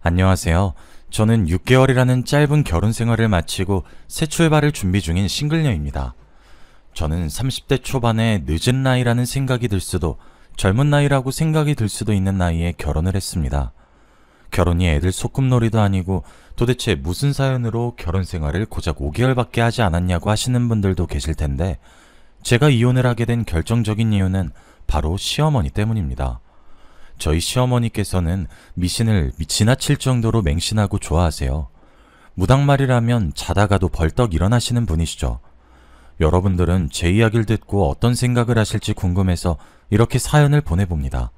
안녕하세요. 저는 6개월이라는 짧은 결혼 생활을 마치고 새 출발을 준비 중인 싱글녀입니다. 저는 30대 초반에 늦은 나이라는 생각이 들 수도 젊은 나이라고 생각이 들 수도 있는 나이에 결혼을 했습니다. 결혼이 애들 소꿉놀이도 아니고 도대체 무슨 사연으로 결혼 생활을 고작 5개월밖에 하지 않았냐고 하시는 분들도 계실 텐데 제가 이혼을 하게 된 결정적인 이유는 바로 시어머니 때문입니다. 저희 시어머니께서는 미신을 지나칠 정도로 맹신하고 좋아하세요. 무당말이라면 자다가도 벌떡 일어나시는 분이시죠. 여러분들은 제 이야기를 듣고 어떤 생각을 하실지 궁금해서 이렇게 사연을 보내봅니다.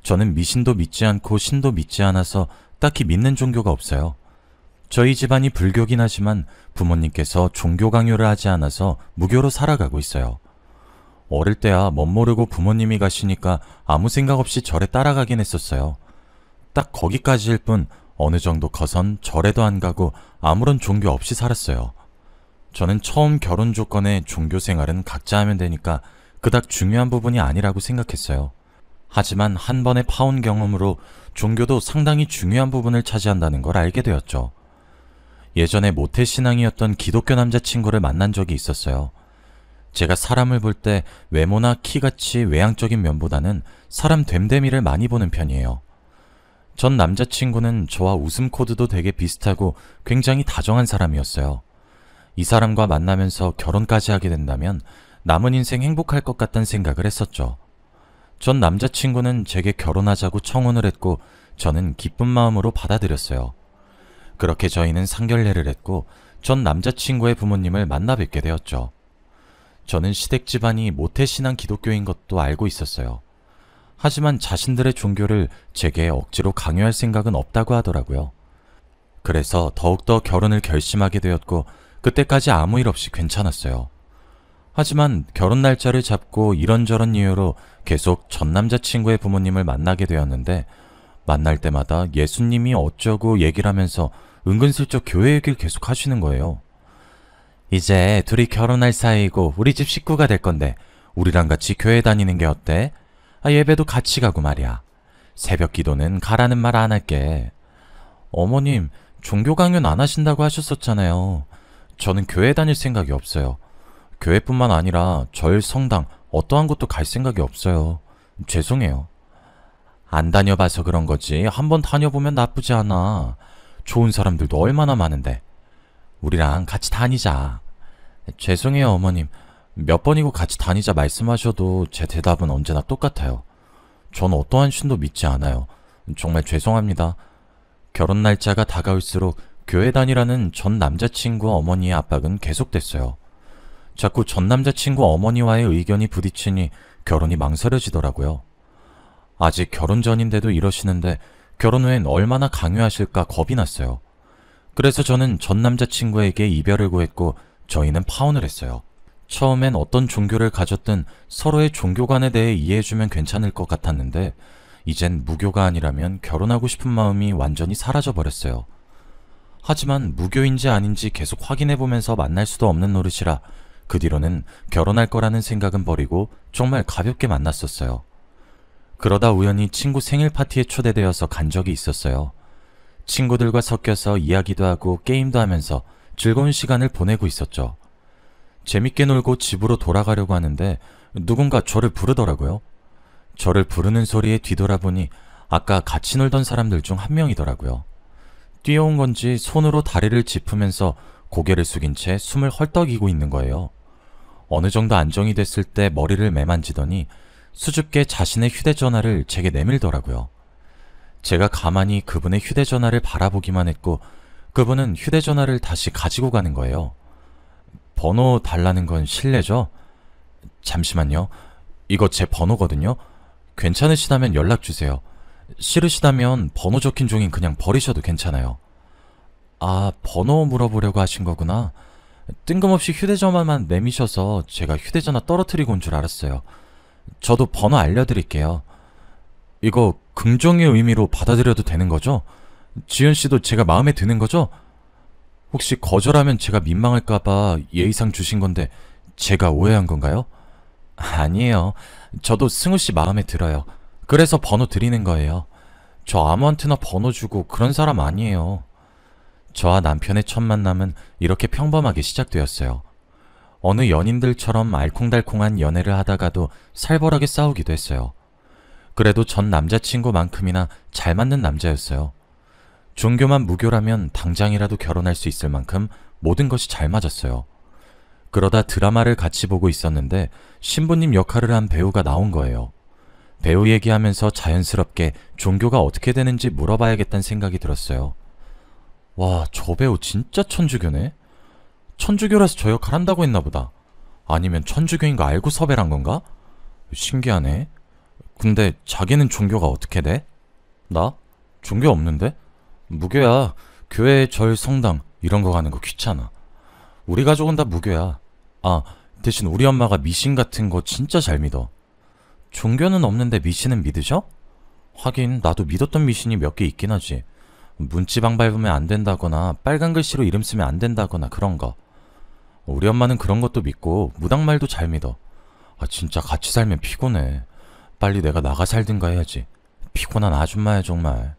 저는 미신도 믿지 않고 신도 믿지 않아서 딱히 믿는 종교가 없어요. 저희 집안이 불교긴 하지만 부모님께서 종교 강요를 하지 않아서 무교로 살아가고 있어요. 어릴 때야 멋모르고 부모님이 가시니까 아무 생각 없이 절에 따라가긴 했었어요. 딱 거기까지일 뿐 어느 정도 커선 절에도 안 가고 아무런 종교 없이 살았어요. 저는 처음 결혼 조건에 종교 생활은 각자 하면 되니까 그닥 중요한 부분이 아니라고 생각했어요. 하지만 한 번의 파혼 경험으로 종교도 상당히 중요한 부분을 차지한다는 걸 알게 되었죠. 예전에 모태신앙이었던 기독교 남자친구를 만난 적이 있었어요. 제가 사람을 볼 때 외모나 키같이 외향적인 면보다는 사람 됨됨이를 많이 보는 편이에요. 전 남자친구는 저와 웃음 코드도 되게 비슷하고 굉장히 다정한 사람이었어요. 이 사람과 만나면서 결혼까지 하게 된다면 남은 인생 행복할 것 같다는 생각을 했었죠. 전 남자친구는 제게 결혼하자고 청혼을 했고 저는 기쁜 마음으로 받아들였어요. 그렇게 저희는 상견례를 했고 전 남자친구의 부모님을 만나 뵙게 되었죠. 저는 시댁 집안이 모태신앙 기독교인 것도 알고 있었어요. 하지만 자신들의 종교를 제게 억지로 강요할 생각은 없다고 하더라고요. 그래서 더욱더 결혼을 결심하게 되었고 그때까지 아무 일 없이 괜찮았어요. 하지만 결혼 날짜를 잡고 이런저런 이유로 계속 전 남자친구의 부모님을 만나게 되었는데 만날 때마다 예수님이 어쩌고 얘기를 하면서 은근슬쩍 교회 얘기를 계속 하시는 거예요. 이제 둘이 결혼할 사이이고 우리 집 식구가 될 건데 우리랑 같이 교회 다니는 게 어때? 예배도 같이 가고 말이야. 새벽 기도는 가라는 말 안 할게. 어머님, 종교 강요는 안 하신다고 하셨었잖아요. 저는 교회 다닐 생각이 없어요. 교회뿐만 아니라 절, 성당, 어떠한 곳도 갈 생각이 없어요. 죄송해요. 안 다녀봐서 그런 거지. 한번 다녀보면 나쁘지 않아. 좋은 사람들도 얼마나 많은데. 우리랑 같이 다니자. 죄송해요, 어머님. 몇 번이고 같이 다니자 말씀하셔도 제 대답은 언제나 똑같아요. 전 어떠한 신도 믿지 않아요. 정말 죄송합니다. 결혼 날짜가 다가올수록 교회 다니라는 전 남자친구 어머니의 압박은 계속됐어요. 자꾸 전 남자친구 어머니와의 의견이 부딪히니 결혼이 망설여지더라고요. 아직 결혼 전인데도 이러시는데 결혼 후엔 얼마나 강요하실까 겁이 났어요. 그래서 저는 전 남자친구에게 이별을 구했고 저희는 파혼을 했어요. 처음엔 어떤 종교를 가졌든 서로의 종교관에 대해 이해해주면 괜찮을 것 같았는데 이젠 무교가 아니라면 결혼하고 싶은 마음이 완전히 사라져버렸어요. 하지만 무교인지 아닌지 계속 확인해보면서 만날 수도 없는 노릇이라 그 뒤로는 결혼할 거라는 생각은 버리고 정말 가볍게 만났었어요. 그러다 우연히 친구 생일 파티에 초대되어서 간 적이 있었어요. 친구들과 섞여서 이야기도 하고 게임도 하면서 즐거운 시간을 보내고 있었죠. 재밌게 놀고 집으로 돌아가려고 하는데 누군가 저를 부르더라고요. 저를 부르는 소리에 뒤돌아보니 아까 같이 놀던 사람들 중 한 명이더라고요. 뛰어온 건지 손으로 다리를 짚으면서 고개를 숙인 채 숨을 헐떡이고 있는 거예요. 어느 정도 안정이 됐을 때 머리를 매만지더니 수줍게 자신의 휴대전화를 제게 내밀더라고요. 제가 가만히 그분의 휴대전화를 바라보기만 했고 그분은 휴대전화를 다시 가지고 가는 거예요. 번호 달라는 건 실례죠? 잠시만요. 이거 제 번호거든요. 괜찮으시다면 연락주세요. 싫으시다면 번호 적힌 종인 그냥 버리셔도 괜찮아요. 아, 번호 물어보려고 하신 거구나. 뜬금없이 휴대전화만 내미셔서 제가 휴대전화 떨어뜨리고 온 줄 알았어요. 저도 번호 알려드릴게요. 이거 긍정의 의미로 받아들여도 되는 거죠? 지연씨도 제가 마음에 드는 거죠? 혹시 거절하면 제가 민망할까봐 예의상 주신 건데 제가 오해한 건가요? 아니에요. 저도 승우씨 마음에 들어요. 그래서 번호 드리는 거예요. 저 아무한테나 번호 주고 그런 사람 아니에요. 저와 남편의 첫 만남은 이렇게 평범하게 시작되었어요. 어느 연인들처럼 알콩달콩한 연애를 하다가도 살벌하게 싸우기도 했어요. 그래도 전 남자친구만큼이나 잘 맞는 남자였어요. 종교만 무교라면 당장이라도 결혼할 수 있을 만큼 모든 것이 잘 맞았어요. 그러다 드라마를 같이 보고 있었는데 신부님 역할을 한 배우가 나온 거예요. 배우 얘기하면서 자연스럽게 종교가 어떻게 되는지 물어봐야겠다는 생각이 들었어요. 와, 저 배우 진짜 천주교네? 천주교라서 저 역할 한다고 했나 보다. 아니면 천주교인 거 알고 섭외를 한 건가? 신기하네. 근데 자기는 종교가 어떻게 돼? 나? 종교 없는데? 무교야. 교회, 절, 성당 이런 거 가는 거 귀찮아. 우리 가족은 다 무교야. 아, 대신 우리 엄마가 미신 같은 거 진짜 잘 믿어. 종교는 없는데 미신은 믿으셔? 하긴 나도 믿었던 미신이 몇 개 있긴 하지. 문지방 밟으면 안 된다거나 빨간 글씨로 이름 쓰면 안 된다거나 그런 거. 우리 엄마는 그런 것도 믿고 무당말도 잘 믿어. 아, 진짜 같이 살면 피곤해. 빨리 내가 나가 살든가 해야지. 피곤한 아줌마야 정말.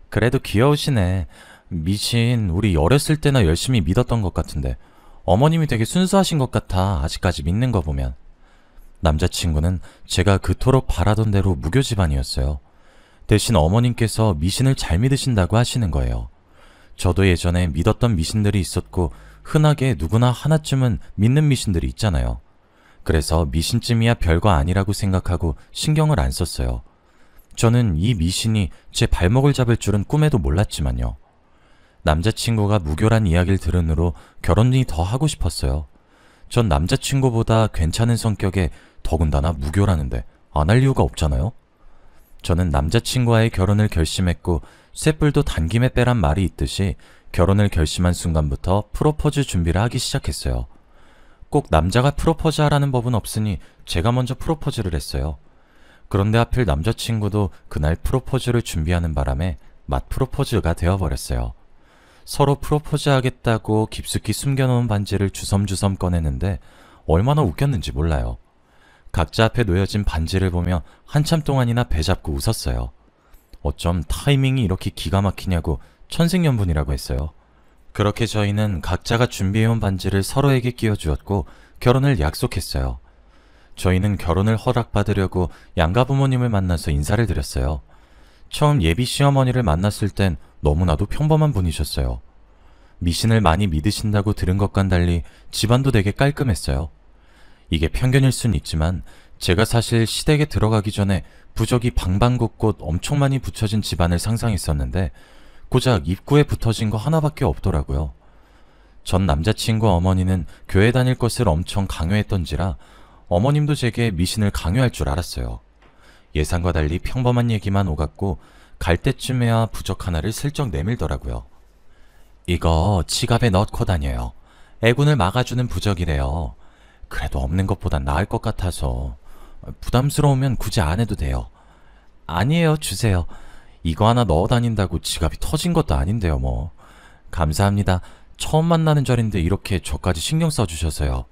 그래도 귀여우시네. 미신 우리 어렸을 때나 열심히 믿었던 것 같은데 어머님이 되게 순수하신 것 같아. 아직까지 믿는 거 보면. 남자친구는 제가 그토록 바라던 대로 무교 집안이었어요. 대신 어머님께서 미신을 잘 믿으신다고 하시는 거예요. 저도 예전에 믿었던 미신들이 있었고 흔하게 누구나 하나쯤은 믿는 미신들이 있잖아요. 그래서 미신쯤이야 별거 아니라고 생각하고 신경을 안 썼어요. 저는 이 미신이 제 발목을 잡을 줄은 꿈에도 몰랐지만요. 남자친구가 무교란 이야기를 들은 후로 결혼이 더 하고 싶었어요. 전 남자친구보다 괜찮은 성격에 더군다나 무교라는데 안 할 이유가 없잖아요. 저는 남자친구와의 결혼을 결심했고 쇳불도 단김에 빼란 말이 있듯이 결혼을 결심한 순간부터 프로포즈 준비를 하기 시작했어요. 꼭 남자가 프로포즈 하라는 법은 없으니 제가 먼저 프로포즈를 했어요. 그런데 하필 남자친구도 그날 프로포즈를 준비하는 바람에 맛 프로포즈가 되어버렸어요. 서로 프로포즈 하겠다고 깊숙이 숨겨놓은 반지를 주섬주섬 꺼내는데 얼마나 웃겼는지 몰라요. 각자 앞에 놓여진 반지를 보며 한참 동안이나 배 잡고 웃었어요. 어쩜 타이밍이 이렇게 기가 막히냐고 천생연분이라고 했어요. 그렇게 저희는 각자가 준비해온 반지를 서로에게 끼워주었고 결혼을 약속했어요. 저희는 결혼을 허락받으려고 양가 부모님을 만나서 인사를 드렸어요. 처음 예비 시어머니를 만났을 땐 너무나도 평범한 분이셨어요. 미신을 많이 믿으신다고 들은 것과는 달리 집안도 되게 깔끔했어요. 이게 편견일 순 있지만 제가 사실 시댁에 들어가기 전에 부적이 방방곳곳 엄청 많이 붙여진 집안을 상상했었는데 고작 입구에 붙어진 거 하나밖에 없더라고요. 전 남자친구 어머니는 교회 다닐 것을 엄청 강요했던지라 어머님도 제게 미신을 강요할 줄 알았어요. 예상과 달리 평범한 얘기만 오갔고 갈 때쯤에야 부적 하나를 슬쩍 내밀더라고요. 이거 지갑에 넣고 다녀요. 애군을 막아주는 부적이래요. 그래도 없는 것보단 나을 것 같아서. 부담스러우면 굳이 안 해도 돼요. 아니에요, 주세요. 이거 하나 넣어 다닌다고 지갑이 터진 것도 아닌데요, 뭐. 감사합니다. 처음 만나는 절인데 이렇게 저까지 신경 써주셔서요.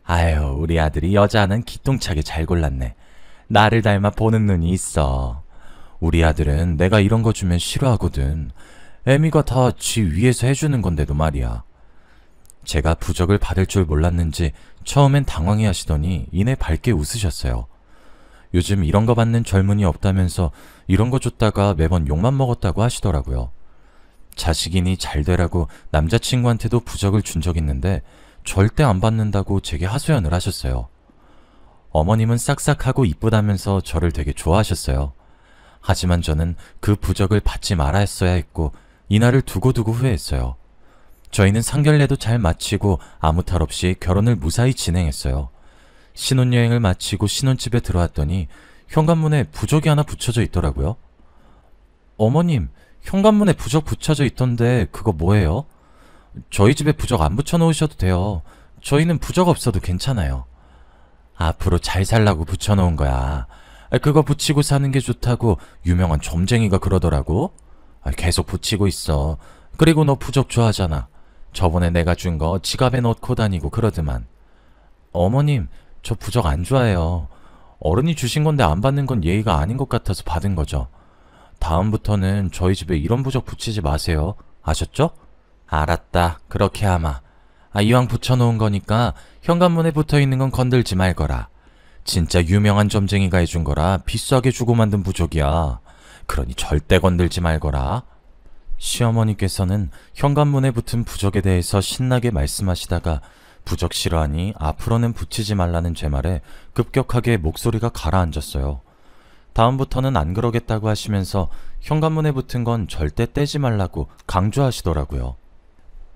아유, 우리 아들이 여자는 기똥차게 잘 골랐네. 나를 닮아 보는 눈이 있어. 우리 아들은 내가 이런 거 주면 싫어하거든. 애미가 다 지 위에서 해주는 건데도 말이야. 제가 부적을 받을 줄 몰랐는지 처음엔 당황해 하시더니 이내 밝게 웃으셨어요. 요즘 이런 거 받는 젊은이 없다면서 이런 거 줬다가 매번 욕만 먹었다고 하시더라고요. 자식이니 잘 되라고 남자친구한테도 부적을 준 적 있는데 절대 안 받는다고 제게 하소연을 하셨어요. 어머님은 싹싹하고 이쁘다면서 저를 되게 좋아하셨어요. 하지만 저는 그 부적을 받지 말았어야 했고 이날을 두고두고 후회했어요. 저희는 상견례도 잘 마치고 아무 탈 없이 결혼을 무사히 진행했어요. 신혼여행을 마치고 신혼집에 들어왔더니 현관문에 부적이 하나 붙여져 있더라고요. 어머님, 현관문에 부적 붙여져 있던데 그거 뭐예요? 저희 집에 부적 안 붙여놓으셔도 돼요. 저희는 부적 없어도 괜찮아요. 앞으로 잘 살라고 붙여놓은 거야. 그거 붙이고 사는 게 좋다고 유명한 점쟁이가 그러더라고. 계속 붙이고 있어. 그리고 너 부적 좋아하잖아. 저번에 내가 준 거 지갑에 넣고 다니고 그러더만. 어머님, 저 부적 안 좋아해요. 어른이 주신 건데 안 받는 건 예의가 아닌 것 같아서 받은 거죠. 다음부터는 저희 집에 이런 부적 붙이지 마세요. 아셨죠? 알았다. 그렇게 하마. 이왕 붙여놓은 거니까 현관문에 붙어있는 건 건들지 말거라. 진짜 유명한 점쟁이가 해준 거라 비싸게 주고 만든 부적이야. 그러니 절대 건들지 말거라. 시어머니께서는 현관문에 붙은 부적에 대해서 신나게 말씀하시다가 부적 싫어하니 앞으로는 붙이지 말라는 제 말에 급격하게 목소리가 가라앉았어요. 다음부터는 안 그러겠다고 하시면서 현관문에 붙은 건 절대 떼지 말라고 강조하시더라고요.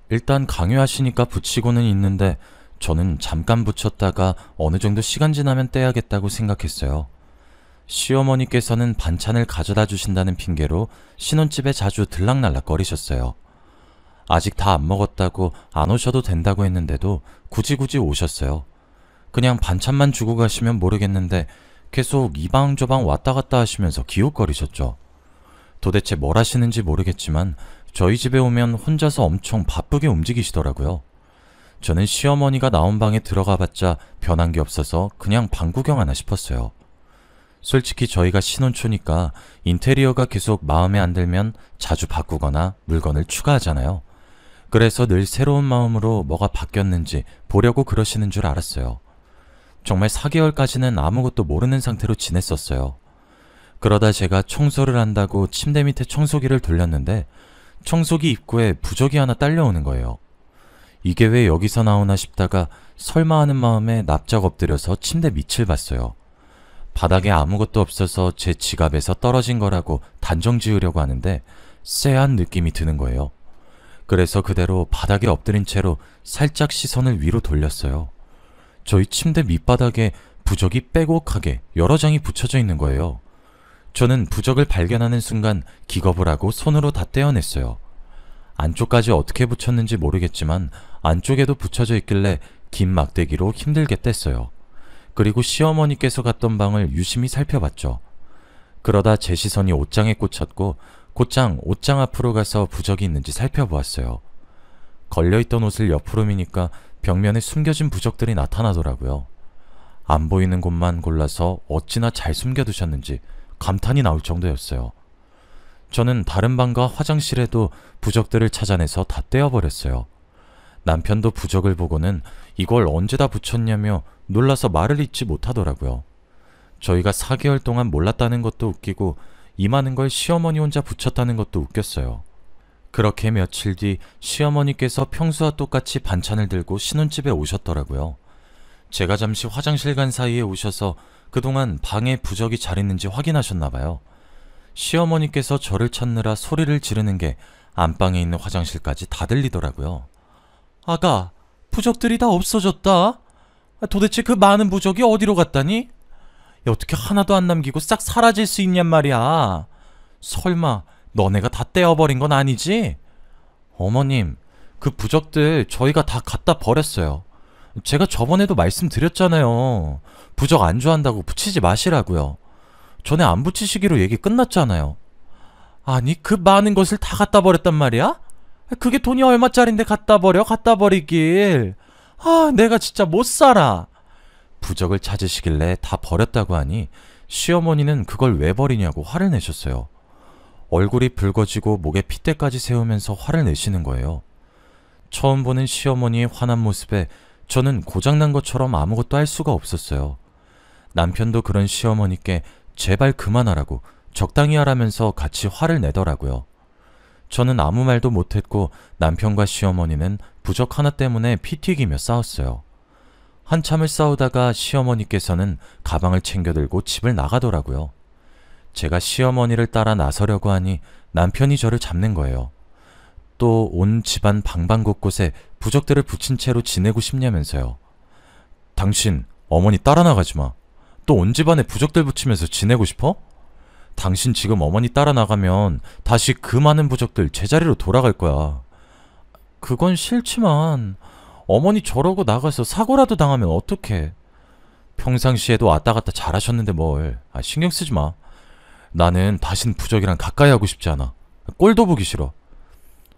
일단 강요하시니까 붙이고는 있는데 저는 잠깐 붙였다가 어느 정도 시간 지나면 떼야겠다고 생각했어요. 시어머니께서는 반찬을 가져다 주신다는 핑계로 신혼집에 자주 들락날락거리셨어요. 아직 다 안 먹었다고 안 오셔도 된다고 했는데도 굳이 오셨어요. 그냥 반찬만 주고 가시면 모르겠는데 계속 이 방 저 방 왔다 갔다 하시면서 기웃거리셨죠. 도대체 뭘 하시는지 모르겠지만 저희 집에 오면 혼자서 엄청 바쁘게 움직이시더라고요. 저는 시어머니가 나온 방에 들어가 봤자 변한 게 없어서 그냥 방 구경 하나 싶었어요. 솔직히 저희가 신혼초니까 인테리어가 계속 마음에 안 들면 자주 바꾸거나 물건을 추가하잖아요. 그래서 늘 새로운 마음으로 뭐가 바뀌었는지 보려고 그러시는 줄 알았어요. 정말 4개월까지는 아무것도 모르는 상태로 지냈었어요. 그러다 제가 청소를 한다고 침대 밑에 청소기를 돌렸는데 청소기 입구에 부적이 하나 딸려오는 거예요. 이게 왜 여기서 나오나 싶다가 설마 하는 마음에 납작 엎드려서 침대 밑을 봤어요. 바닥에 아무것도 없어서 제 지갑에서 떨어진 거라고 단정 지으려고 하는데 쎄한 느낌이 드는 거예요. 그래서 그대로 바닥에 엎드린 채로 살짝 시선을 위로 돌렸어요. 저희 침대 밑바닥에 부적이 빼곡하게 여러 장이 붙여져 있는 거예요. 저는 부적을 발견하는 순간 기겁을 하고 손으로 다 떼어냈어요. 안쪽까지 어떻게 붙였는지 모르겠지만 안쪽에도 붙여져 있길래 긴 막대기로 힘들게 뗐어요. 그리고 시어머니께서 갔던 방을 유심히 살펴봤죠. 그러다 제 시선이 옷장에 꽂혔고 곧장 옷장 앞으로 가서 부적이 있는지 살펴보았어요. 걸려있던 옷을 옆으로 미니까 벽면에 숨겨진 부적들이 나타나더라고요. 안 보이는 곳만 골라서 어찌나 잘 숨겨두셨는지 감탄이 나올 정도였어요. 저는 다른 방과 화장실에도 부적들을 찾아내서 다 떼어버렸어요. 남편도 부적을 보고는 이걸 언제 다 붙였냐며 놀라서 말을 잇지 못하더라고요. 저희가 4개월 동안 몰랐다는 것도 웃기고 이 많은 걸 시어머니 혼자 붙였다는 것도 웃겼어요. 그렇게 며칠 뒤 시어머니께서 평소와 똑같이 반찬을 들고 신혼집에 오셨더라고요. 제가 잠시 화장실 간 사이에 오셔서 그동안 방에 부적이 잘 있는지 확인하셨나봐요. 시어머니께서 저를 찾느라 소리를 지르는 게 안방에 있는 화장실까지 다 들리더라고요. 아가, 부적들이 다 없어졌다. 도대체 그 많은 부적이 어디로 갔다니? 어떻게 하나도 안 남기고 싹 사라질 수 있냔 말이야. 설마 너네가 다 떼어버린 건 아니지? 어머님, 그 부적들 저희가 다 갖다 버렸어요. 제가 저번에도 말씀드렸잖아요. 부적 안 좋아한다고 붙이지 마시라고요. 전에 안 붙이시기로 얘기 끝났잖아요. 아니, 그 많은 것을 다 갖다 버렸단 말이야? 그게 돈이 얼마짜린데 갖다 버리길. 내가 진짜 못 살아. 부적을 찾으시길래 다 버렸다고 하니 시어머니는 그걸 왜 버리냐고 화를 내셨어요. 얼굴이 붉어지고 목에 핏대까지 세우면서 화를 내시는 거예요. 처음 보는 시어머니의 화난 모습에 저는 고장난 것처럼 아무것도 할 수가 없었어요. 남편도 그런 시어머니께 제발 그만하라고 적당히 하라면서 같이 화를 내더라고요. 저는 아무 말도 못했고 남편과 시어머니는 부적 하나 때문에 피 튀기며 싸웠어요. 한참을 싸우다가 시어머니께서는 가방을 챙겨들고 집을 나가더라고요. 제가 시어머니를 따라 나서려고 하니 남편이 저를 잡는 거예요. 또 온 집안 방방곳곳에 부적들을 붙인 채로 지내고 싶냐면서요. 당신 어머니 따라 나가지 마. 또 온 집안에 부적들 붙이면서 지내고 싶어? 당신 지금 어머니 따라 나가면 다시 그 많은 부적들 제자리로 돌아갈 거야. 그건 싫지만 어머니 저러고 나가서 사고라도 당하면 어떡해. 평상시에도 왔다 갔다 잘하셨는데 뭘. 신경 쓰지 마. 나는 다신 부적이랑 가까이 하고 싶지 않아. 꼴도 보기 싫어.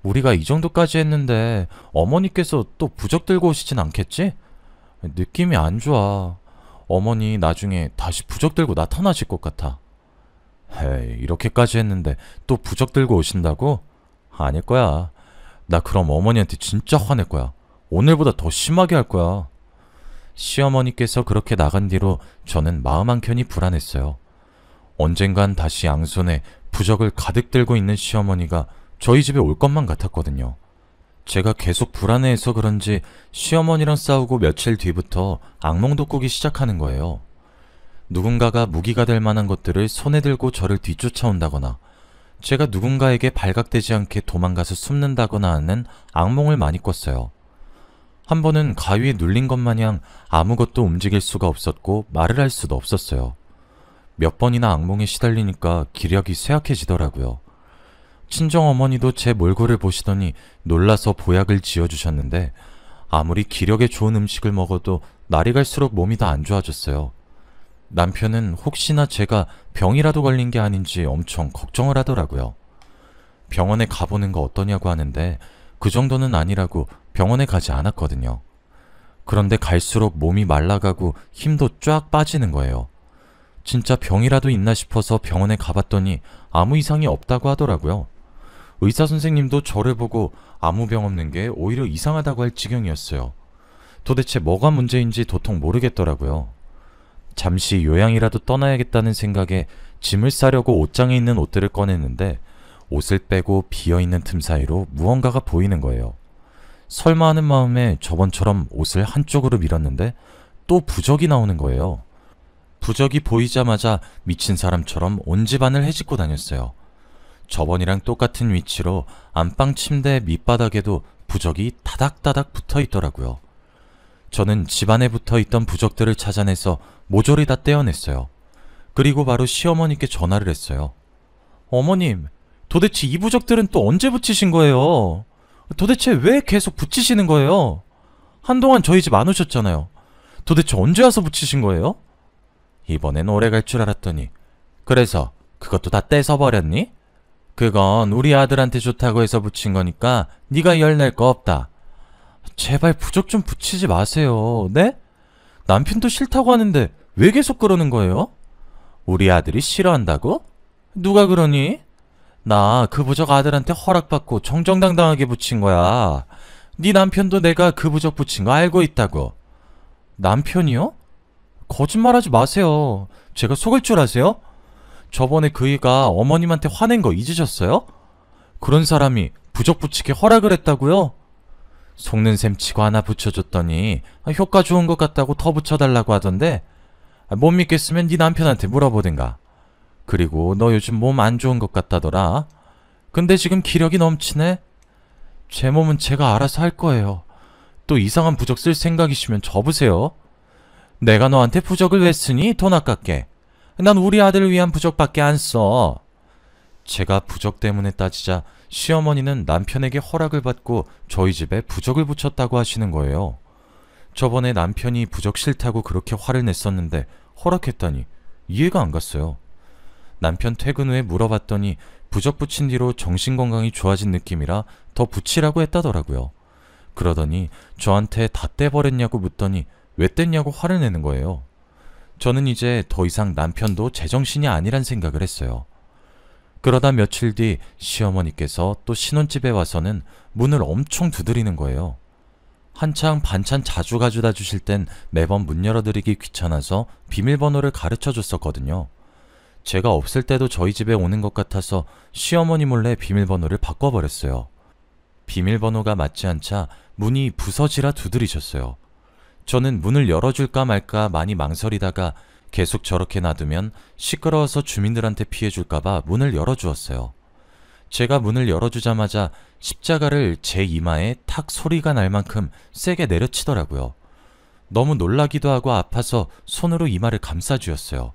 우리가 이 정도까지 했는데 어머니께서 또 부적 들고 오시진 않겠지? 느낌이 안 좋아. 어머니 나중에 다시 부적 들고 나타나실 것 같아. 에이, 이렇게까지 했는데 또 부적 들고 오신다고? 아닐 거야. 나 그럼 어머니한테 진짜 화낼 거야. 오늘보다 더 심하게 할 거야. 시어머니께서 그렇게 나간 뒤로 저는 마음 한켠이 불안했어요. 언젠간 다시 양손에 부적을 가득 들고 있는 시어머니가 저희 집에 올 것만 같았거든요. 제가 계속 불안해해서 그런지 시어머니랑 싸우고 며칠 뒤부터 악몽도 꾸기 시작하는 거예요. 누군가가 무기가 될 만한 것들을 손에 들고 저를 뒤쫓아온다거나 제가 누군가에게 발각되지 않게 도망가서 숨는다거나 하는 악몽을 많이 꿨어요. 한 번은 가위에 눌린 것 마냥 아무것도 움직일 수가 없었고 말을 할 수도 없었어요. 몇 번이나 악몽에 시달리니까 기력이 쇠약해지더라고요. 친정어머니도 제 몰골을 보시더니 놀라서 보약을 지어주셨는데 아무리 기력에 좋은 음식을 먹어도 날이 갈수록 몸이 더 안 좋아졌어요. 남편은 혹시나 제가 병이라도 걸린 게 아닌지 엄청 걱정을 하더라고요. 병원에 가보는 거 어떠냐고 하는데 그 정도는 아니라고 병원에 가지 않았거든요. 그런데 갈수록 몸이 말라가고 힘도 쫙 빠지는 거예요. 진짜 병이라도 있나 싶어서 병원에 가봤더니 아무 이상이 없다고 하더라고요. 의사 선생님도 저를 보고 아무 병 없는 게 오히려 이상하다고 할 지경이었어요. 도대체 뭐가 문제인지 도통 모르겠더라고요. 잠시 요양이라도 떠나야겠다는 생각에 짐을 싸려고 옷장에 있는 옷들을 꺼냈는데 옷을 빼고 비어있는 틈 사이로 무언가가 보이는 거예요. 설마 하는 마음에 저번처럼 옷을 한쪽으로 밀었는데 또 부적이 나오는 거예요. 부적이 보이자마자 미친 사람처럼 온 집안을 헤집고 다녔어요. 저번이랑 똑같은 위치로 안방 침대 밑바닥에도 부적이 다닥다닥 붙어 있더라고요. 저는 집안에 붙어 있던 부적들을 찾아내서 모조리 다 떼어냈어요. 그리고 바로 시어머니께 전화를 했어요. 어머님, 도대체 이 부적들은 또 언제 붙이신 거예요? 도대체 왜 계속 붙이시는 거예요? 한동안 저희 집 안 오셨잖아요. 도대체 언제 와서 붙이신 거예요? 이번엔 오래 갈 줄 알았더니 그래서 그것도 다 떼서 버렸니? 그건 우리 아들한테 좋다고 해서 붙인 거니까 네가 열낼 거 없다. 제발 부적 좀 붙이지 마세요. 네? 남편도 싫다고 하는데 왜 계속 그러는 거예요? 우리 아들이 싫어한다고? 누가 그러니? 나 그 부적 아들한테 허락받고 정정당당하게 붙인 거야. 네 남편도 내가 그 부적 붙인 거 알고 있다고. 남편이요? 거짓말하지 마세요. 제가 속을 줄 아세요? 저번에 그이가 어머님한테 화낸 거 잊으셨어요? 그런 사람이 부적 붙이게 허락을 했다고요? 속는 셈 치고 하나 붙여줬더니 효과 좋은 것 같다고 더 붙여달라고 하던데 못 믿겠으면 네 남편한테 물어보든가. 그리고 너 요즘 몸 안 좋은 것 같다더라. 근데 지금 기력이 넘치네. 제 몸은 제가 알아서 할 거예요. 또 이상한 부적 쓸 생각이시면 접으세요. 내가 너한테 부적을 왜 쓰니? 돈 아깝게. 난 우리 아들을 위한 부적밖에 안 써. 제가 부적 때문에 따지자 시어머니는 남편에게 허락을 받고 저희 집에 부적을 붙였다고 하시는 거예요. 저번에 남편이 부적 싫다고 그렇게 화를 냈었는데 허락했다니 이해가 안 갔어요. 남편 퇴근 후에 물어봤더니 부적 붙인 뒤로 정신건강이 좋아진 느낌이라 더 붙이라고 했다더라고요. 그러더니 저한테 다 떼버렸냐고 묻더니 왜 뗐냐고 화를 내는 거예요. 저는 이제 더 이상 남편도 제정신이 아니란 생각을 했어요. 그러다 며칠 뒤 시어머니께서 또 신혼집에 와서는 문을 엄청 두드리는 거예요. 한창 반찬 자주 가져다 주실 땐 매번 문 열어드리기 귀찮아서 비밀번호를 가르쳐 줬었거든요. 제가 없을 때도 저희 집에 오는 것 같아서 시어머니 몰래 비밀번호를 바꿔버렸어요. 비밀번호가 맞지 않자 문이 부서지라 두드리셨어요. 저는 문을 열어줄까 말까 많이 망설이다가 계속 저렇게 놔두면 시끄러워서 주민들한테 피해줄까봐 문을 열어주었어요. 제가 문을 열어주자마자 십자가를 제 이마에 탁 소리가 날 만큼 세게 내려치더라고요. 너무 놀라기도 하고 아파서 손으로 이마를 감싸주었어요.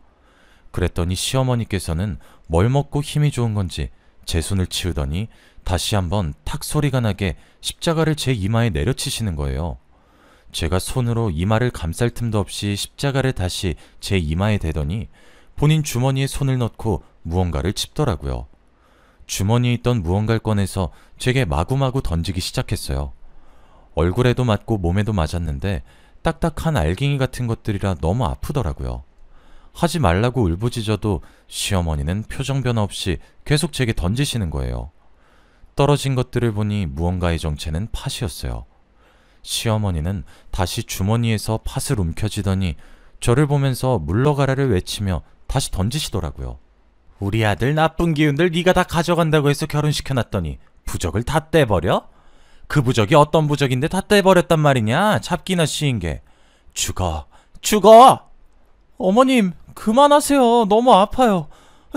그랬더니 시어머니께서는 뭘 먹고 힘이 좋은 건지 제 손을 치우더니 다시 한번 탁 소리가 나게 십자가를 제 이마에 내려치시는 거예요. 제가 손으로 이마를 감쌀 틈도 없이 십자가를 다시 제 이마에 대더니 본인 주머니에 손을 넣고 무언가를 찝더라고요. 주머니에 있던 무언가를 꺼내서 제게 마구마구 던지기 시작했어요. 얼굴에도 맞고 몸에도 맞았는데 딱딱한 알갱이 같은 것들이라 너무 아프더라고요. 하지 말라고 울부짖어도 시어머니는 표정 변화 없이 계속 제게 던지시는 거예요. 떨어진 것들을 보니 무언가의 정체는 팥이었어요. 시어머니는 다시 주머니에서 팥을 움켜쥐더니 저를 보면서 물러가라를 외치며 다시 던지시더라고요. 우리 아들 나쁜 기운들 네가 다 가져간다고 해서 결혼시켜놨더니 부적을 다 떼버려? 그 부적이 어떤 부적인데 다 떼버렸단 말이냐? 잡기나 씌인 게. 죽어! 죽어! 어머님, 그만하세요. 너무 아파요.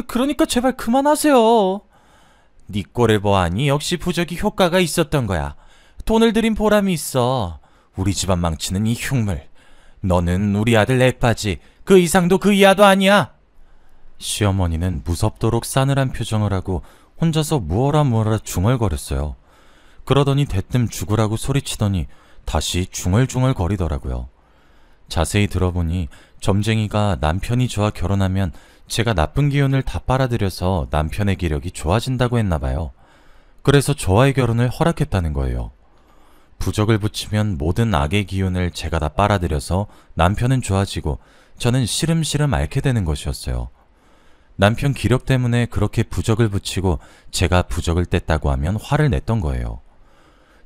그러니까 제발 그만하세요. 네 꼴을 보아하니 역시 부적이 효과가 있었던 거야. 돈을 들인 보람이 있어. 우리 집안 망치는 이 흉물. 너는 우리 아들 액바지. 그 이상도 그 이하도 아니야. 시어머니는 무섭도록 싸늘한 표정을 하고 혼자서 무어라 중얼거렸어요. 그러더니 대뜸 죽으라고 소리치더니 다시 중얼중얼 거리더라고요. 자세히 들어보니 점쟁이가 남편이 저와 결혼하면 제가 나쁜 기운을 다 빨아들여서 남편의 기력이 좋아진다고 했나봐요. 그래서 저와의 결혼을 허락했다는 거예요. 부적을 붙이면 모든 악의 기운을 제가 다 빨아들여서 남편은 좋아지고 저는 시름시름 앓게 되는 것이었어요. 남편 기력 때문에 그렇게 부적을 붙이고 제가 부적을 뗐다고 하면 화를 냈던 거예요.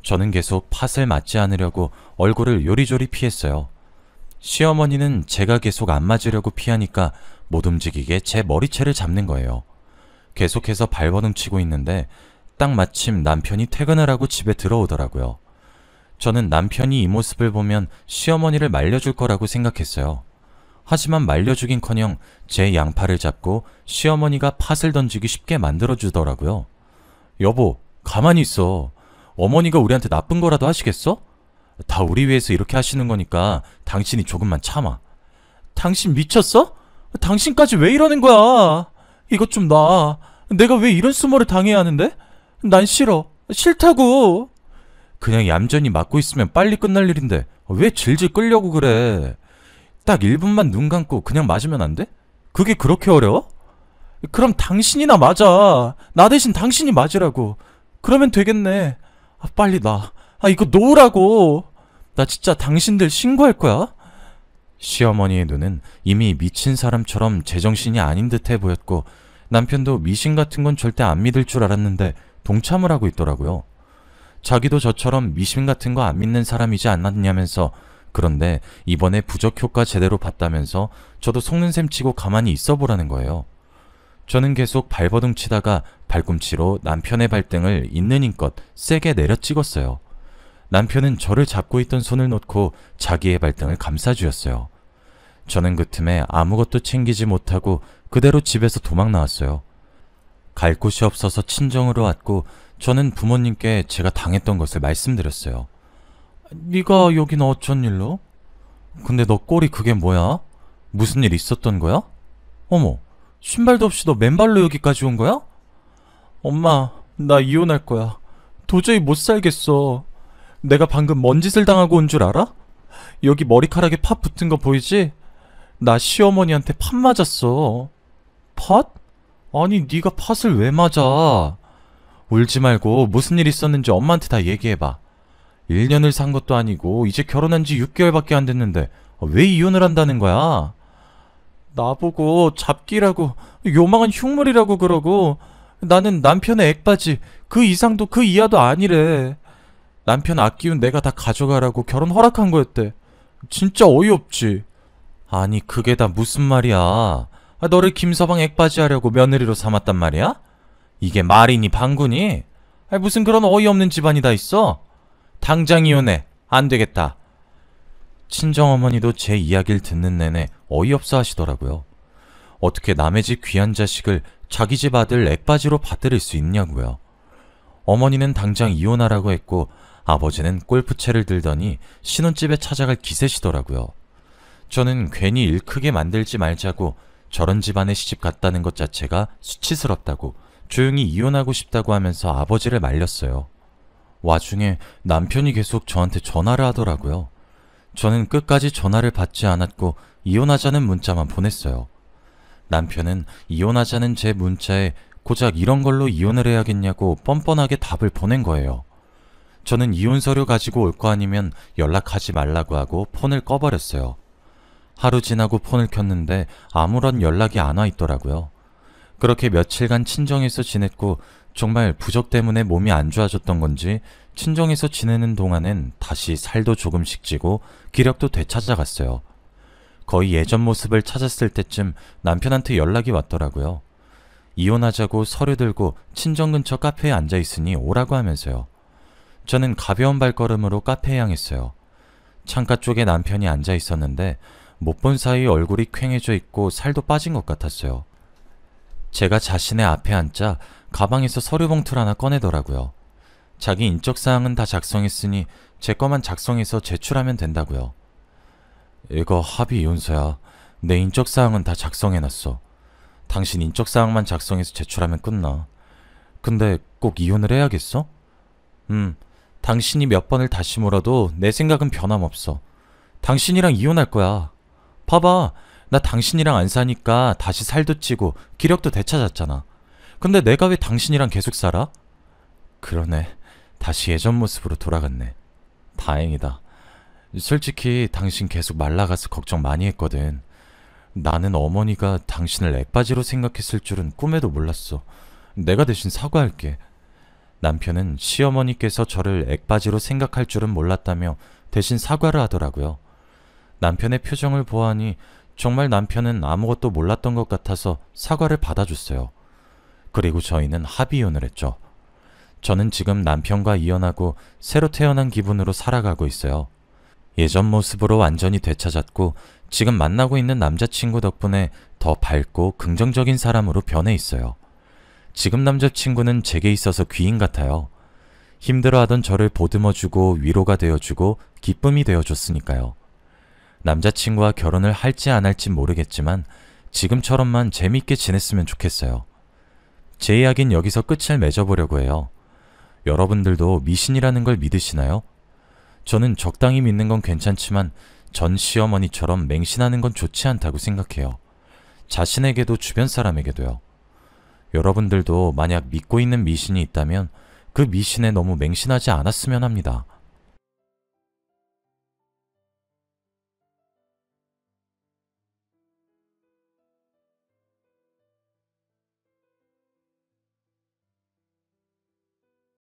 저는 계속 팥을 맞지 않으려고 얼굴을 요리조리 피했어요. 시어머니는 제가 계속 안 맞으려고 피하니까 못 움직이게 제 머리채를 잡는 거예요. 계속해서 발버둥 치고 있는데 딱 마침 남편이 퇴근을 하고 집에 들어오더라고요. 저는 남편이 이 모습을 보면 시어머니를 말려줄 거라고 생각했어요. 하지만 말려주긴커녕 제 양팔을 잡고 시어머니가 팥을 던지기 쉽게 만들어주더라고요. 여보, 가만히 있어. 어머니가 우리한테 나쁜 거라도 하시겠어? 다 우리 위해서 이렇게 하시는 거니까 당신이 조금만 참아. 당신 미쳤어? 당신까지 왜 이러는 거야? 이것 좀 놔. 내가 왜 이런 수모를 당해야 하는데? 난 싫어. 싫다고. 그냥 얌전히 맞고 있으면 빨리 끝날 일인데 왜 질질 끌려고 그래? 딱 1분만 눈 감고 그냥 맞으면 안 돼? 그게 그렇게 어려워? 그럼 당신이나 맞아. 나 대신 당신이 맞으라고. 그러면 되겠네. 빨리 놔. 이거 놓으라고. 나 진짜 당신들 신고할 거야. 시어머니의 눈은 이미 미친 사람처럼 제정신이 아닌 듯해 보였고 남편도 미신 같은 건 절대 안 믿을 줄 알았는데 동참을 하고 있더라고요. 자기도 저처럼 미신 같은 거 안 믿는 사람이지 않았냐면서 그런데 이번에 부적 효과 제대로 봤다면서 저도 속는 셈 치고 가만히 있어 보라는 거예요. 저는 계속 발버둥 치다가 발꿈치로 남편의 발등을 있는 힘껏 세게 내려 찍었어요. 남편은 저를 잡고 있던 손을 놓고 자기의 발등을 감싸주었어요. 저는 그 틈에 아무것도 챙기지 못하고 그대로 집에서 도망 나왔어요. 갈 곳이 없어서 친정으로 왔고 저는 부모님께 제가 당했던 것을 말씀드렸어요. 네가 여긴 어쩐 일로? 근데 너 꼴이 그게 뭐야? 무슨 일 있었던 거야? 어머, 신발도 없이 너 맨발로 여기까지 온 거야? 엄마, 나 이혼할 거야. 도저히 못 살겠어. 내가 방금 뭔 짓을 당하고 온 줄 알아? 여기 머리카락에 팥 붙은 거 보이지? 나 시어머니한테 팥 맞았어. 팥? 아니 네가 팥을 왜 맞아? 울지 말고 무슨 일 있었는지 엄마한테 다 얘기해봐. 1년을 산 것도 아니고 이제 결혼한 지 6개월밖에 안 됐는데 왜 이혼을 한다는 거야? 나보고 잡기라고 요망한 흉물이라고 그러고 나는 남편의 액바지 그 이상도 그 이하도 아니래. 남편 아끼운 내가 다 가져가라고 결혼 허락한 거였대. 진짜 어이없지. 아니 그게 다 무슨 말이야. 너를 김서방 액바지 하려고 며느리로 삼았단 말이야? 이게 말이니 방구니? 무슨 그런 어이없는 집안이 다 있어? 당장 이혼해. 안 되겠다. 친정어머니도 제 이야기를 듣는 내내 어이없어 하시더라고요. 어떻게 남의 집 귀한 자식을 자기 집 아들 액바지로 받들일 수 있냐고요. 어머니는 당장 이혼하라고 했고 아버지는 골프채를 들더니 신혼집에 찾아갈 기세시더라고요. 저는 괜히 일 크게 만들지 말자고 저런 집안에 시집 갔다는 것 자체가 수치스럽다고 조용히 이혼하고 싶다고 하면서 아버지를 말렸어요. 와중에 남편이 계속 저한테 전화를 하더라고요. 저는 끝까지 전화를 받지 않았고 이혼하자는 문자만 보냈어요. 남편은 이혼하자는 제 문자에 고작 이런 걸로 이혼을 해야겠냐고 뻔뻔하게 답을 보낸 거예요. 저는 이혼 서류 가지고 올 거 아니면 연락하지 말라고 하고 폰을 꺼버렸어요. 하루 지나고 폰을 켰는데 아무런 연락이 안 와 있더라고요. 그렇게 며칠간 친정에서 지냈고 정말 부적 때문에 몸이 안 좋아졌던 건지 친정에서 지내는 동안엔 다시 살도 조금씩 찌고 기력도 되찾아갔어요. 거의 예전 모습을 찾았을 때쯤 남편한테 연락이 왔더라고요. 이혼하자고 서류 들고 친정 근처 카페에 앉아 있으니 오라고 하면서요. 저는 가벼운 발걸음으로 카페에 향했어요. 창가 쪽에 남편이 앉아 있었는데 못 본 사이 얼굴이 퀭해져 있고 살도 빠진 것 같았어요. 제가 자신의 앞에 앉자 가방에서 서류 봉투를 하나 꺼내더라고요. 자기 인적사항은 다 작성했으니 제 거만 작성해서 제출하면 된다고요. 이거 합의 이혼서야. 내 인적사항은 다 작성해놨어. 당신 인적사항만 작성해서 제출하면 끝나. 근데 꼭 이혼을 해야겠어? 당신이 몇 번을 다시 물어도 내 생각은 변함없어. 당신이랑 이혼할 거야. 봐봐, 나 당신이랑 안 사니까 다시 살도 찌고 기력도 되찾았잖아. 근데 내가 왜 당신이랑 계속 살아? 그러네. 다시 예전 모습으로 돌아갔네. 다행이다. 솔직히 당신 계속 말라가서 걱정 많이 했거든. 나는 어머니가 당신을 액바지로 생각했을 줄은 꿈에도 몰랐어. 내가 대신 사과할게. 남편은 시어머니께서 저를 액바지로 생각할 줄은 몰랐다며 대신 사과를 하더라고요. 남편의 표정을 보아하니 정말 남편은 아무것도 몰랐던 것 같아서 사과를 받아줬어요. 그리고 저희는 합의이혼을 했죠. 저는 지금 남편과 이혼하고 새로 태어난 기분으로 살아가고 있어요. 예전 모습으로 완전히 되찾았고 지금 만나고 있는 남자친구 덕분에 더 밝고 긍정적인 사람으로 변해 있어요. 지금 남자친구는 제게 있어서 귀인 같아요. 힘들어하던 저를 보듬어주고 위로가 되어주고 기쁨이 되어줬으니까요. 남자친구와 결혼을 할지 안 할지 모르겠지만 지금처럼만 재밌게 지냈으면 좋겠어요. 제 이야기는 여기서 끝을 맺어보려고 해요. 여러분들도 미신이라는 걸 믿으시나요? 저는 적당히 믿는 건 괜찮지만 전 시어머니처럼 맹신하는 건 좋지 않다고 생각해요. 자신에게도 주변 사람에게도요. 여러분들도 만약 믿고 있는 미신이 있다면 그 미신에 너무 맹신하지 않았으면 합니다.